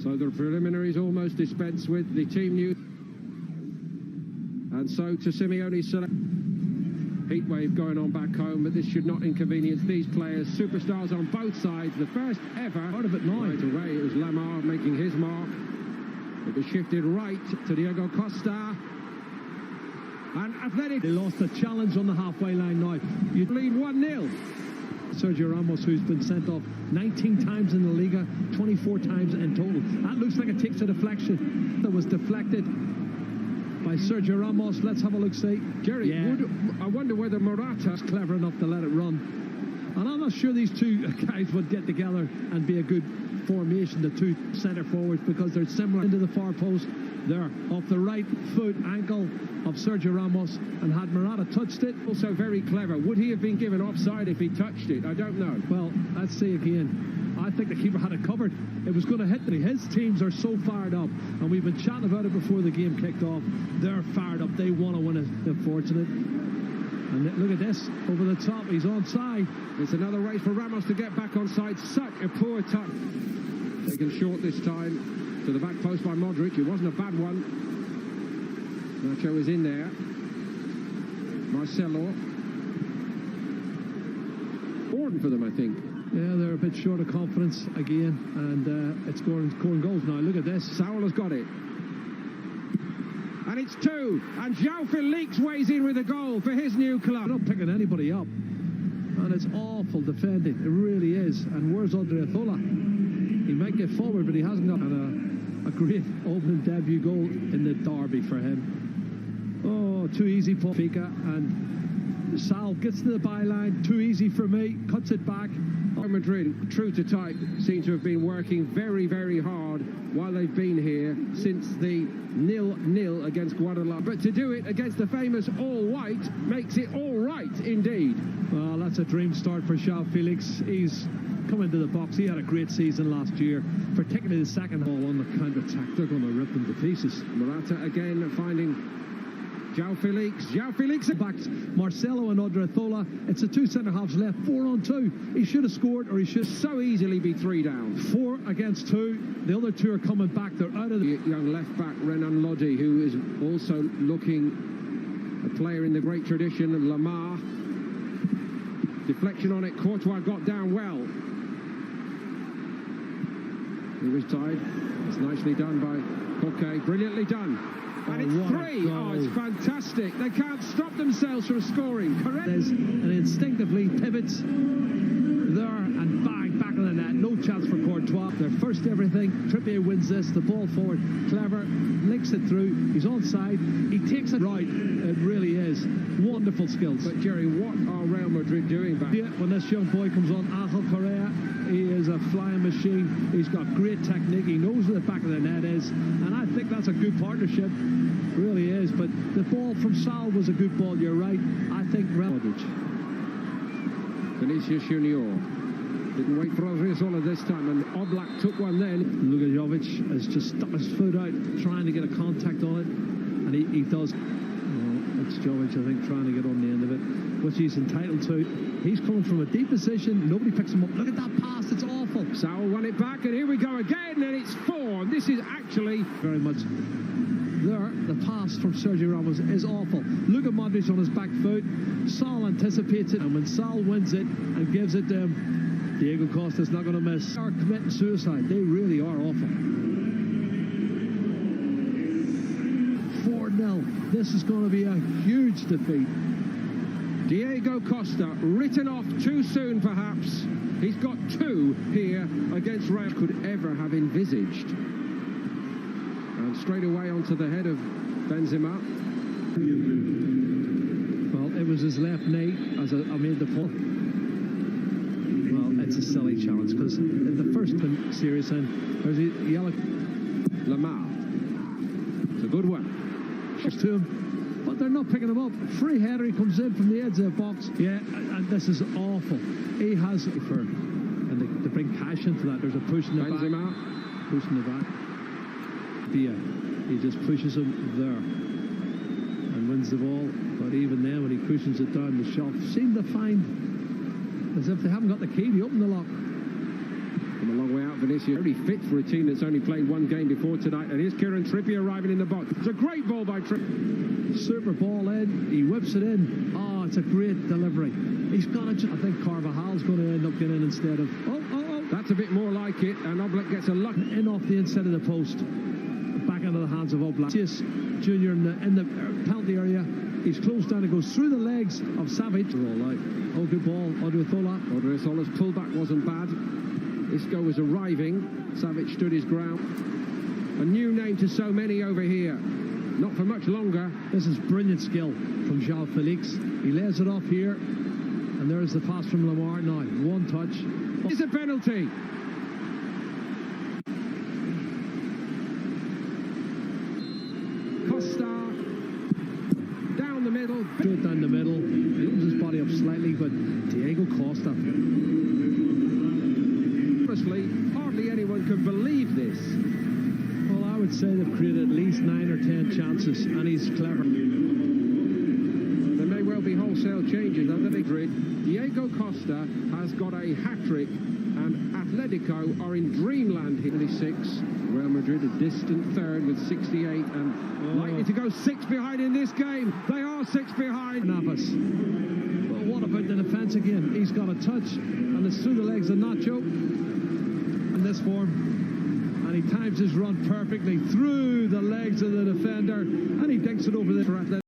So the preliminaries almost dispensed with, the team news. And so to Simeone's select. Heatwave going on back home, but this should not inconvenience these players. Superstars on both sides. The first ever. Out of it now. Right away, it was Lamar making his mark. It was shifted right to Diego Costa. And Atletico. They lost a challenge on the halfway line now. You'd lead 1-0. Sergio Ramos, who's been sent off 19 times in the Liga, 24 times in total. That looks like it takes a deflection. That was deflected by Sergio Ramos. Let's have a look, see. Jerry, I wonder whether Morata's clever enough to let it run. And I'm not sure these two guys would get together and be a good formation, the two centre forwards, because they're similar into the far post. There, off the right foot ankle of Sergio Ramos, and had Morata touched it. Also very clever. Would he have been given offside if he touched it? I don't know. Well, let's see again. I think the keeper had it covered. It was going to hit me. His teams are so fired up, and we've been chatting about it before the game kicked off. They're fired up. They want to win it. Unfortunate. And look at this, over the top. He's onside. It's another race for Ramos to get back onside. Such a poor touch. Taken short this time. To the back post by Madrid. It wasn't a bad one. Nacho is in there. Marcelo. Important for them, I think. Yeah, they're a bit short of confidence again, and it's scoring goals now. Look at this. Saul has got it. And it's 2. And João Felix weighs in with a goal for his new club. They're not picking anybody up. And it's awful defending. It really is. And where's Odriozola? He might get forward, but he hasn't got a great opening debut goal in the derby for him. Oh, too easy for Fika, and Sal gets to the byline. Too easy for me. Cuts it back. Madrid, true to type, seem to have been working very, very hard while they've been here since the 0-0 against Guadalajara. But to do it against the famous all-white makes it all right indeed. Well, that's a dream start for João Felix. He's come into the box. He had a great season last year, particularly the second ball on the counter-attack. They're going to rip them to pieces. Morata again finding João Felix. João Felix back. Marcelo and Odriozola. It's the two centre-halves left. 4-on-2. He should have scored, or he should so easily be 3 down. 4 against 2. The other 2 are coming back. They're out of the young left-back Renan Lodi, who is also looking a player in the great tradition of Lamar. Deflection on it. Courtois got down well. He was tied. It's nicely done by Koke. Brilliantly done. And it's 3. Oh, it's fantastic. They can't stop themselves from scoring. Correct. And instinctively pivots there and bang, back on the net. No chance for Courtois. Their first everything. Trippier wins this. The ball forward. Clever. Links it through. He's onside. He takes it right. It really is. Wonderful skills. But Jerry, what are Real Madrid doing back? Yeah, when this young boy comes on, Angel Correa, he is a flying machine. He's got great technique. He knows where the back of the net is. And I think that's a good partnership. Really is. But the ball from Sal was a good ball. You're right. I think Vinicius Junior didn't wait for Odriozola this time, and Oblak took one then. Lukajovic has just stuck his foot out, trying to get a contact on it, and he does. Well, it's Jovic, I think, trying to get on the end of it, which he's entitled to. He's coming from a deep position. Nobody picks him up. Look at that pass. It's awful. Saul won it back, and here we go again, and it's 4. And this is actually very much there. The pass from Sergio Ramos is awful. Look at Modric on his back foot. Saul anticipates it, and when Saul wins it and gives it to him, Diego Costa's not going to miss. They are committing suicide. They really are awful. 4-0. This is going to be a huge defeat. Diego Costa, written off too soon perhaps. He's got 2 here against Real. Could ever have envisaged. And straight away onto the head of Benzema. Well, it was his left knee as I made the point. Well, it's a silly challenge because in the first series then there's a yellow. Lamar. It's a good one. Just to him. But they're not picking him up. Free header, he comes in from the edge of the box. Yeah, and this is awful. He has it for, and to bring cash into that. There's a push in the back. Push in the back. Bia, he just pushes him there and wins the ball. But even then, when he cushions it down the shelf, seem to find as if they haven't got the key to open the lock. From a long way out, Vinicius very fit for a team that's only played one game before tonight. And here's Kieran Trippier arriving in the box. It's a great ball by Trippier. Super ball in. He whips it in. Oh, it's a great delivery. He's got it. I think Carvajal's going to end up getting in instead of... Oh. That's a bit more like it. And Oblak gets a luck. In off the inside of the post. Back into the hands of Oblak. Junior in the penalty area. He's closed down and goes through the legs of Savage. All right. Oh, good ball. Odriozola's pullback wasn't bad. Isco was arriving. Savage stood his ground. A new name to so many over here. Not for much longer. This is brilliant skill from João Felix. He lays it off here. And there's the pass from Lamar. Now, one touch. It's a penalty. Costa. Down the middle. Straight down the middle. He opens his body up slightly, but Diego Costa. Honestly, hardly anyone can believe this. Well, I would say they've created at least 9 or 10 chances, and he's clever. There may well be wholesale changes under Madrid. Diego Costa has got a hat-trick, and Atletico are in dreamland here. 26. Real Madrid a distant third with 68, and likely to go 6 behind in this game. They are 6 behind. Navas. Well, what about the defence again? He's got a touch, and it's through the legs of Nacho. In this form, and he times his run perfectly through the legs of the defender, and he dinks it over the Atletico.